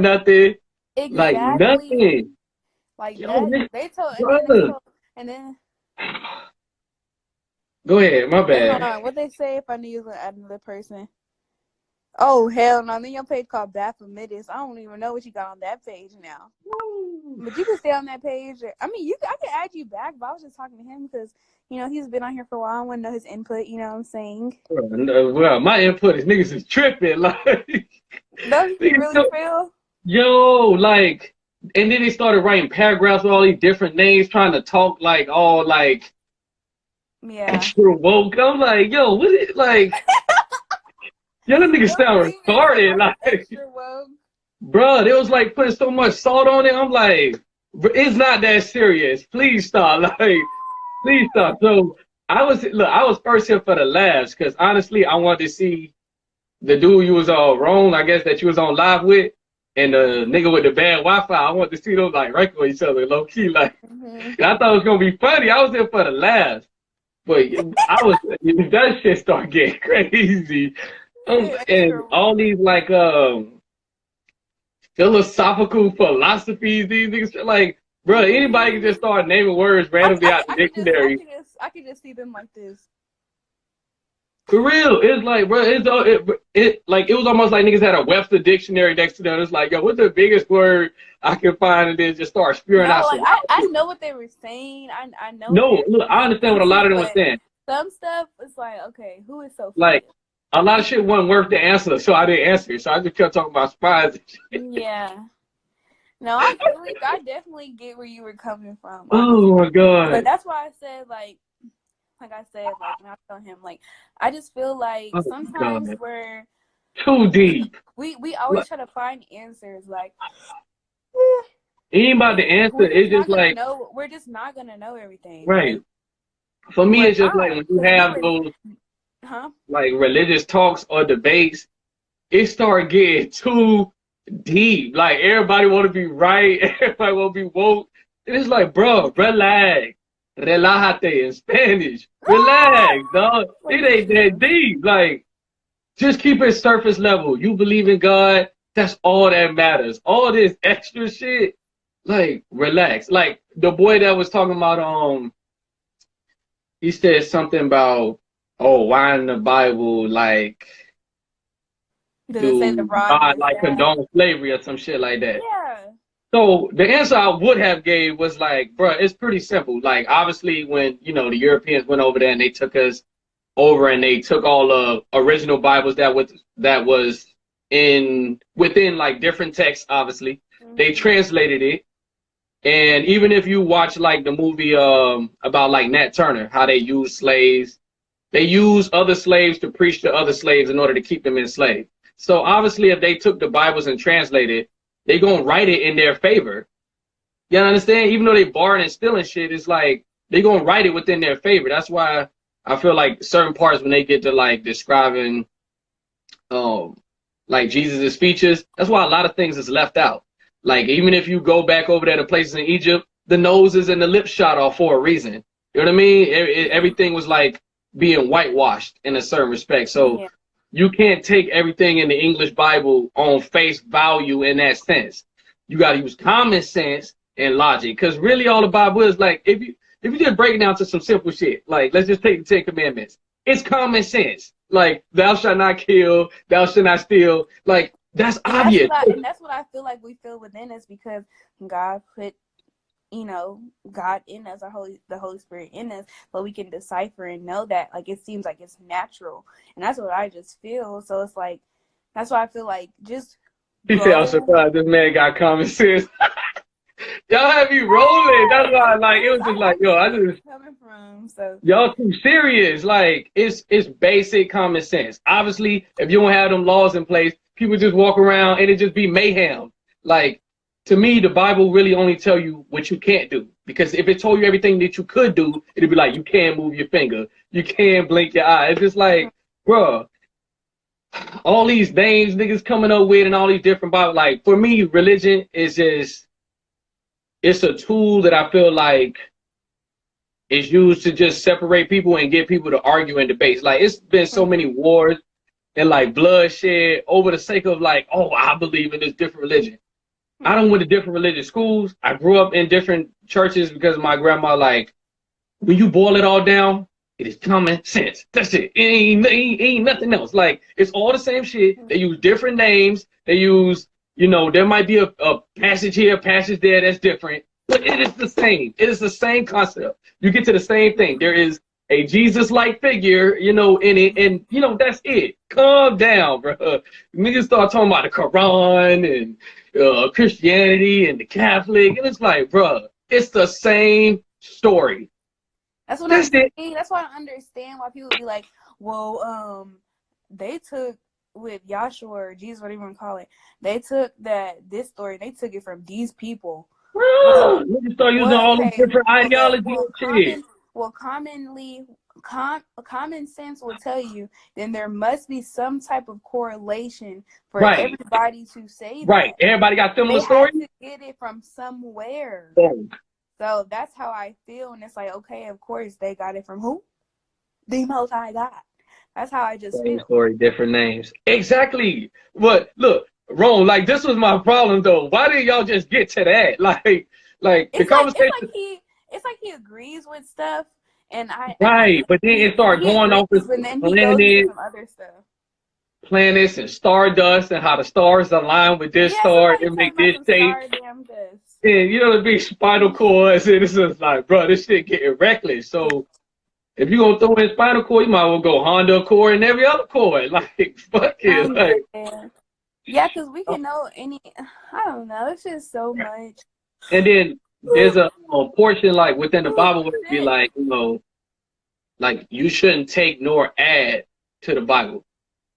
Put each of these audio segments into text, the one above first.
nothing. Like Exactly. nothing. Like Yo, that. this They told, brother. and then Go ahead, my wait, hold bad. on. What they say if I knew you was gonna add another person? Oh hell no! Then your page called Baphomidis. I don't even know what you got on that page now. But you can stay on that page. I mean, I can add you back. But I was just talking to him because he's been on here for a while. I want to know his input. You know what I'm saying? Well, my input is niggas is tripping. Like, Don't you niggas really feel? yo, like, and then they started writing paragraphs with all these different names, trying to talk like all like Yeah. extra woke. I'm like, yo, what is like? Yo, that nigga sound retarded. Like, extra woke. bro, it was like putting so much salt on it. I'm like, it's not that serious. Please stop. Like, please stop. So I was first here for the laughs because honestly, I wanted to see the dude you was all wrong, I guess, that you was on live with, and the nigga with the bad Wi-Fi. I wanted to see them like wreck with each other, low key. Like, I thought it was gonna be funny. I was here for the laughs, but that shit started getting crazy. And all these like philosophical philosophies, these niggas like, bro, anybody can just start naming words randomly out the dictionary. I could just see them like this. For real, it's like, bro, it was almost like niggas had a Webster dictionary next to them. It's like, yo, what's the biggest word I can find, and then just start spewing out some. I know what they were saying. I know. No, look, I understand what a lot of them were saying. Some stuff is like, okay, who is so like a lot of shit wasn't worth the answer, so I didn't answer it. So I just kept talking about spies and shit. Yeah. No, I definitely get where you were coming from. Oh my god. But that's why I said like I said, like when I tell him, like I just feel like sometimes we're too deep. We always try to find answers. Like ain't about the answer. It's just like we're just not gonna know everything. Right. For me, it's just like when you have those like religious talks or debates, it start getting too deep. Like everybody want to be right, everybody want to be woke. And it's like, bro, relax. Relájate in Spanish. Relax, dog. It ain't that deep. Like, just keep it surface level. You believe in God, that's all that matters. All this extra shit, like, relax. Like the boy that was talking about he said something about, oh, why in the Bible, like, do God like condone slavery or some shit like that? Yeah. So the answer I would have gave was like, bro, it's pretty simple. Like, obviously, when the Europeans went over there and they took us over and they took all the original Bibles that was within like different texts, obviously, they translated it. And even if you watch like the movie about like Nat Turner, how they use slaves, they use other slaves to preach to other slaves in order to keep them enslaved. So obviously, if they took the Bibles and translated, they gonna write it in their favor. You understand? Even though they borrowing and stealing shit, it's like they gonna write it within their favor. That's why I feel like certain parts when they get to like describing like Jesus' features, that's why a lot of things is left out. Like even if you go back over there to places in Egypt, the noses and the lips shot off for a reason. You know what I mean? Everything was like being whitewashed in a certain respect. So you can't take everything in the English Bible on face value in that sense. You got to use common sense and logic, because really all the Bible is like, if you just break it down to some simple shit, like let's just take the 10 Commandments. It's common sense. Like, thou shalt not kill, thou shalt not steal. Like, that's obvious. And that's what I feel like we feel within us, because God put God in us, the Holy Spirit in us, but we can decipher and know that, like, it seems like it's natural, and that's what I just feel. So it's like, that's why I feel like just. He said, "I'm surprised this man got common sense." Y'all have me rolling. That's why, like, it was just like, yo, I just coming from. So y'all too serious. Like, it's basic common sense. Obviously, if you don't have them laws in place, people just walk around and it just be mayhem. Like, to me, the Bible really only tell you what you can't do. Because if it told you everything that you could do, it'd be like, you can't move your finger. You can't blink your eye. It's just like, bro, all these names niggas coming up with and all these different Bible. Like, for me, religion is just, it's a tool that I feel like is used to just separate people and get people to argue and debate. Like, it's been so many wars and like bloodshed over the sake of like, oh, I believe in this different religion. I don't went to different religious schools. I grew up in different churches because of my grandma. Like, when you boil it all down, it is common sense. That's it. It ain't nothing else. Like, it's all the same shit. They use different names. They use, there might be a passage here, a passage there that's different, but it is the same. It is the same concept. You get to the same thing. There is a Jesus-like figure, in it, and that's it. Calm down, bro. Niggas start talking about the Quran and Christianity and the Catholic, and it's like, bro, it's the same story. That's what I'm saying. That's why I understand why people be like, well, they took with Yahshua or Jesus, whatever you want to call it, they took this story, they took it from these people. Well, you start using all these different ideologies and shit. Common sense will tell you then there must be some type of correlation for everybody to say that. Right. Everybody got similar stories. They had to get it from somewhere. So that's how I feel, and it's like, okay, of course they got it from who? The Most High God. That's how I just feel. Story, different names. Exactly. But look, Rome, like, this was my problem though. Why didn't y'all just get to that? Like the conversation. It's like he agrees with stuff, and but then it started going off this planets, some other stuff. Planets and stardust and how the stars align with this star and make this shape. And the big spinal cords, and it's just like, bro, this shit getting reckless. So if you gonna throw in spinal cord, you might as well go Honda Accord and every other cord. Like, fuck it. Yeah, because we can know I don't know, it's just so much. And then there's a portion like within the Bible where it be like, like you shouldn't take nor add to the Bible.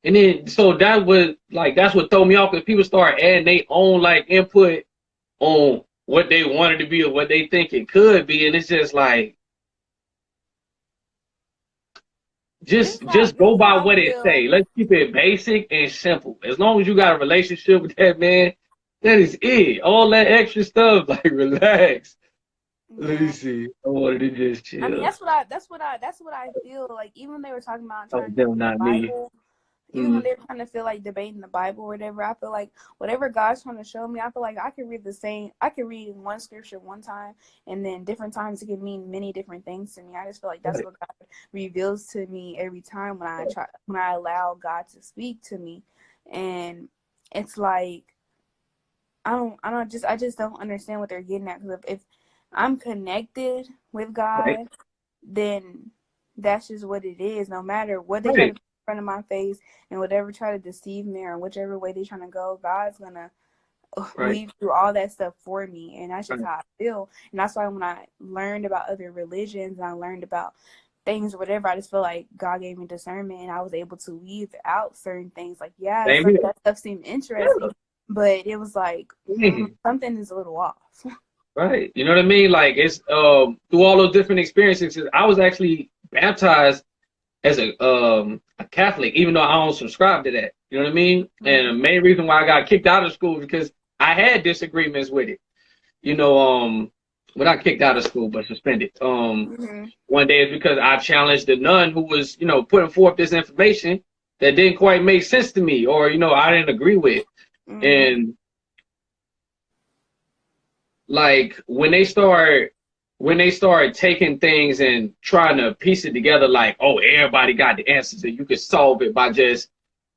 And then so that was like, that's what threw me off, because people start adding their own like input on what they wanted to be or what they think it could be, and it's just like, just go by what it say. Let's keep it basic and simple. As long as you got a relationship with that man, that is it. All that extra stuff, like, relax. Yeah. Let me see. I wanted to just chill. I mean, that's what I feel like. Even when they were talking about trying to not the Bible, me. even when they're trying to feel like debating the Bible or whatever, I feel like whatever God's trying to show me, I feel like I can read one scripture one time, and then different times it can mean many different things to me. I just feel like that's what God reveals to me every time when I allow God to speak to me. And it's like, I just don't understand what they're getting at, because if I'm connected with God, then that's just what it is. No matter what they try to put in front of my face and whatever try to deceive me or whichever way they're trying to go, God's gonna weave through all that stuff for me, and that's just how I feel. And that's why when I learned about other religions and I learned about things or whatever, I just feel like God gave me discernment, and I was able to weave out certain things. Like, some of that stuff seemed interesting, but it was like something is a little off. Right. You know what I mean? Like, it's through all those different experiences. I was actually baptized as a Catholic, even though I don't subscribe to that. You know what I mean? Mm-hmm. And the main reason why I got kicked out of school because I had disagreements with it. Well, not kicked out of school, but suspended. One day is because I challenged the nun who was, putting forth this information that didn't quite make sense to me, or I didn't agree with. Mm-hmm. And like when they start taking things and trying to piece it together, like, oh, everybody got the answers and you can solve it by just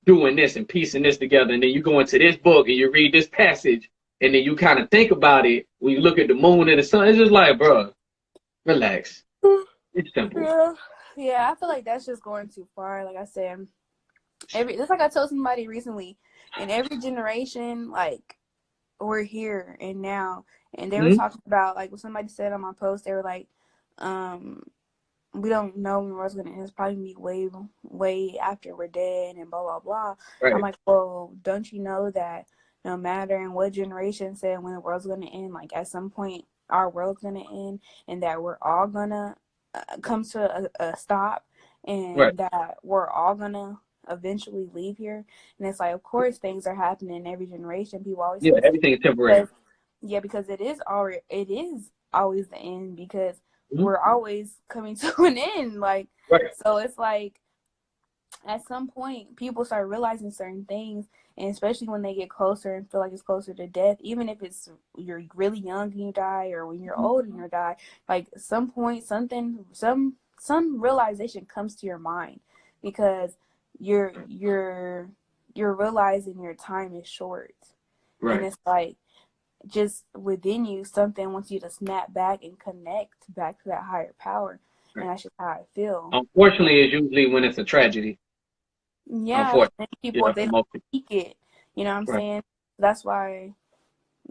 doing this and piecing this together, and then you go into this book and you read this passage, and then you kind of think about it when you look at the moon and the sun. It's just like, bro, relax. It's simple. Yeah, I feel like that's just going too far. Like I said, just like I told somebody recently, in every generation, like, we're here and now. And they were talking about, like, what somebody said on my post, they were like, we don't know when the world's going to end. It's probably going to be way after we're dead and blah, blah, blah. Right. I'm like, well, don't you know that no matter in what generation said when the world's going to end, like, at some point our world's going to end, and that we're all going to come to a stop, and that we're all going to eventually leave here. And it's like, of course, things are happening in every generation. People always say everything is temporary. Because it is always the end, because we're always coming to an end. Like, so it's like at some point people start realizing certain things, And especially when they get closer and feel like it's closer to death, even if it's you're really young and you die, or when you're old and you die, like some point, some realization comes to your mind, because you're realizing your time is short. And Right. it's like, just within you, something wants you to snap back and connect back to that higher power. And Right. that's just how I feel. Unfortunately, it's usually when it's a tragedy. Yeah, Unfortunately, and people, yeah, if they for don't most people. seek it, you know what I'm Right. saying? That's why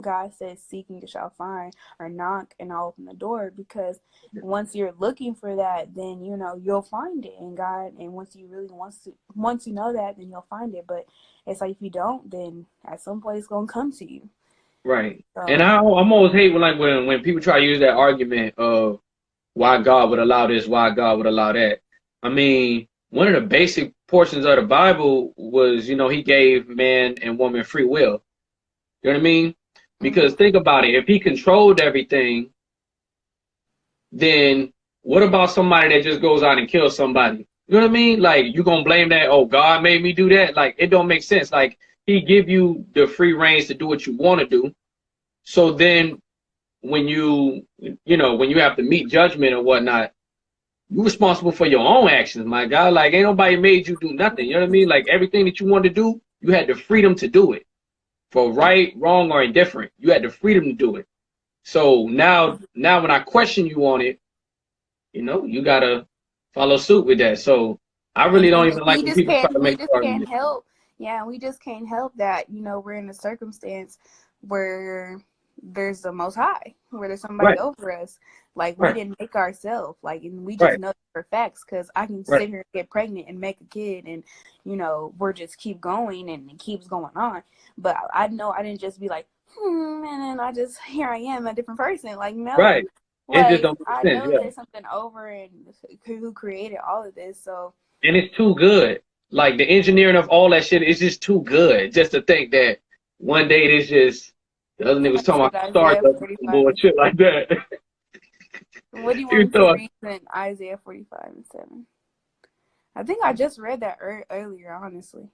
God says, seek and you shall find, or knock and I'll open the door. Because once you're looking for that, then you'll find it in God. And once you know that, then you'll find it. But it's like, if you don't, then at some point it's gonna come to you. Right. And So I'm always hate when people try to use that argument of why God would allow this, why God would allow that. I mean, one of the basic portions of the Bible was, he gave man and woman free will. You know what I mean? Because mhm. think about it, if he controlled everything, then what about somebody that just goes out and kills somebody? You know what I mean? Like, you gonna blame that, oh, God made me do that? Like, it don't make sense. Like, he give you the free reins to do what you want to do. So then when when you have to meet judgment or whatnot, you're responsible for your own actions, my God. Like, ain't nobody made you do nothing. You know what I mean? Like, everything that you wanted to do, you had the freedom to do it. For right, wrong, or indifferent, you had the freedom to do it. So now when I question you on it, you gotta follow suit with that. So I And really don't even like we when just people try can't to we make this just can't argument. help. Yeah, we just can't help that, we're in a circumstance where there's the most high, where there's somebody Right, over us. Like, we right, didn't make ourselves, like, and we just right, know for facts, because I can right. sit here and get pregnant and make a kid, and we're just keep going, and it keeps going on. But I know I didn't just be like, and then here I am, a different person. Like, no. Right. It just Like, don't I make sense, know yeah. there's something over, and who created all of this. So And it's too good. Like the engineering of all that shit is just too good. Just to think that one day this just the other nigga was somebody talking said about stars Isaiah and some 45 and bullshit like that. 7. What do you He was want me to talking, read in Isaiah 45 and 7? I think I just read that earlier, honestly.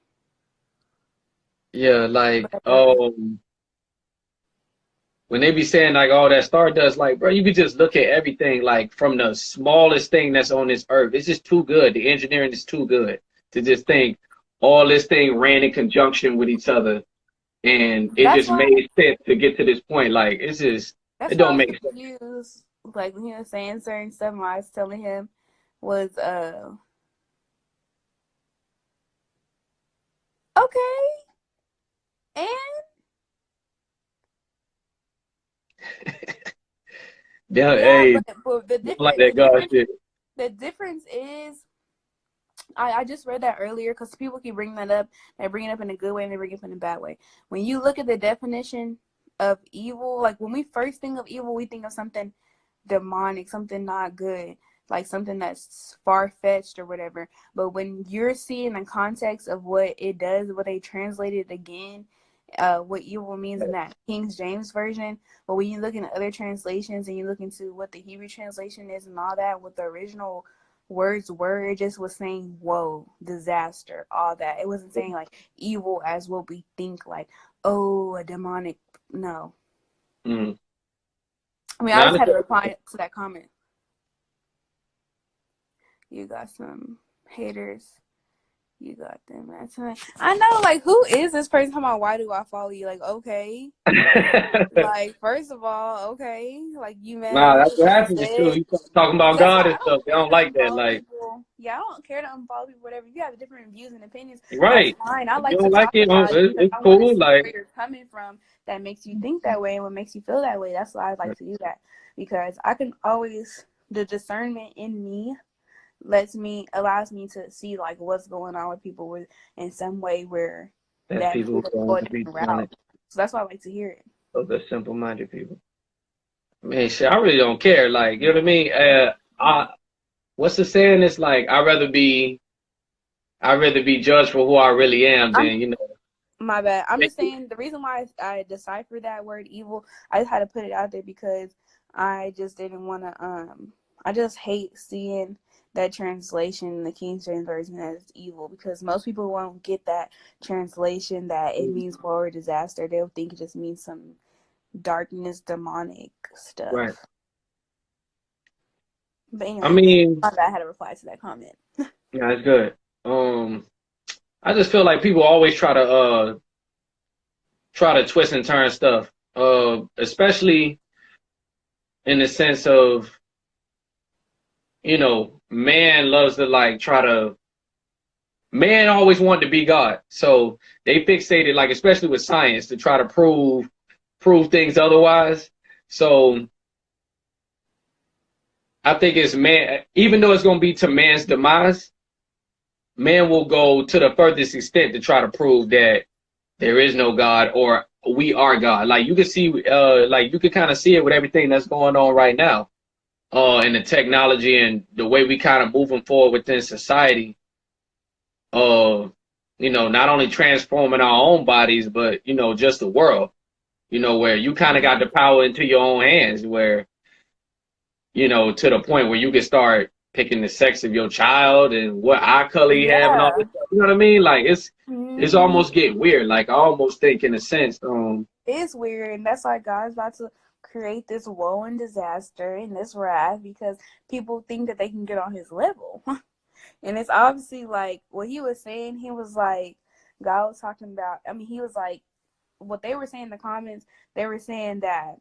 yeah, like But when they be saying like, oh, that star dust, like, bro, you could just look at everything like from the smallest thing that's on this earth. It's just too good. The engineering is too good to just think all this thing ran in conjunction with each other and it that's just why made sense to get to this point. Like it's just that's it why I don't was make sense. confused. Like, when he was saying certain stuff, I was telling him was okay, and Yeah, yeah, hey, but the don't like different that God shit. the difference is, I just read that earlier, because people keep bringing that up. They bring it up in a good way and they bring it up in a bad way. When you look at the definition of evil, like when we first think of evil, we think of something demonic, something not good, like something that's far fetched or whatever. But when you're seeing the context of what it does, what they translated again, what evil means in that King James version, but when you look into other translations and you look into what the Hebrew translation is and all that, what the original words were, it just was saying woe, disaster, all that. It wasn't saying like evil as what we think, like, oh, a demonic. No. Mm. I mean, I Now, I just had to understand. reply to that comment. You got some haters. You got them. That's right. I know, like, who is this person talking about, why do I follow you? Like, okay. Like, first of all, okay. Like, you mad Nah, at that's what what I happens too. said? You start talking about That's God why and I stuff. don't They care don't to like that. unfollow Like, people. Yeah, I don't care to unfollow people, whatever. If you have different views and opinions, that's right. fine. I If you like to don't like talk it, about it because it's I want to cool. see Like, where you're coming from that makes you think that way and what makes you feel that way. That's why I like to do that, because I can always, the discernment in me allows me to see like what's going on with people with in some way where that's that people could who go don't a to be different doing route. it. So that's why I like to hear it. Those are simple-minded people. Man, shit, I really don't care. Like, you know what I mean? What's the saying? It's like I'd rather be judged for who I really am I'm than My bad. I'm make just you. saying the reason why I deciphered that word evil, I just had to put it out there because I just didn't want to. I just hate seeing that translation, the King James Version, as evil, because most people won't get that translation that it means war or disaster. They'll think it just means some darkness, demonic stuff. Right. But I anyway, mean, I had to reply to that comment. yeah, it's good. I just feel like people always try to twist and turn stuff. Especially in the sense of, man loves to like try to man always wanted to be God. So they fixated, like, especially with science, to try to prove things otherwise. So I think it's man, even though it's going to be to man's demise, man will go to the furthest extent to try to prove that there is no God or we are God. Like you can see, like you can kind of see it with everything that's going on right now, in the technology and the way we kind of moving forward within society. Not only transforming our own bodies, but just the world. Where you kind of got the power into your own hands, where to the point where you can start picking the sex of your child and what eye color you have and all Yeah. this stuff. You know what I mean? Like it's Mm-hmm. almost getting weird. Like I almost think in a sense, It's weird, and that's why God's about to create this woe and disaster and this wrath because people think that they can get on his level. And it's obviously like what he was saying, he was like, God was talking about, I mean, he was like, what they were saying in the comments, they were saying that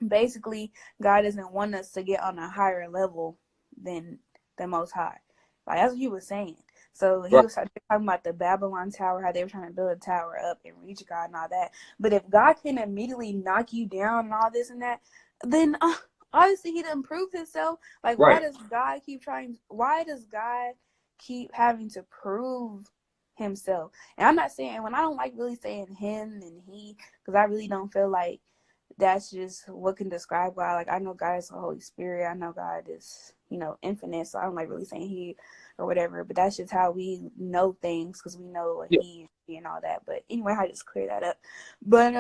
basically God doesn't want us to get on a higher level than the Most High. Like that's what he was saying. So he right, was talking about the Babylon Tower, how they were trying to build a tower up and reach God and all that. But if God can immediately knock you down and all this and that, then obviously he didn't prove himself. Like right, why does God keep having to prove himself? And I'm not saying, when I don't like really saying him and he, because I really don't feel like that's just what can describe God. Like I know God is the Holy Spirit. I know God is, infinite. So I don't like really saying he or whatever. But that's just how we know things because we know yeah, he and all that. But anyway, I just clear that up. But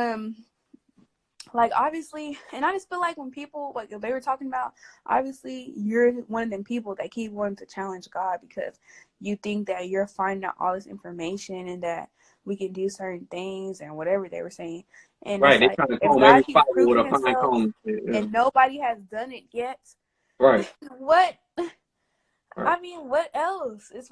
like obviously, and I just feel like when people like they were talking about, obviously you're one of them people that keep wanting to challenge God because you think that you're finding out all this information and that we can do certain things and whatever they were saying. And right. it's They like trying to if comb God every keeps fiber with proving a fine himself comb. Yeah, and nobody has done it yet, right, what right. I mean, what else? It's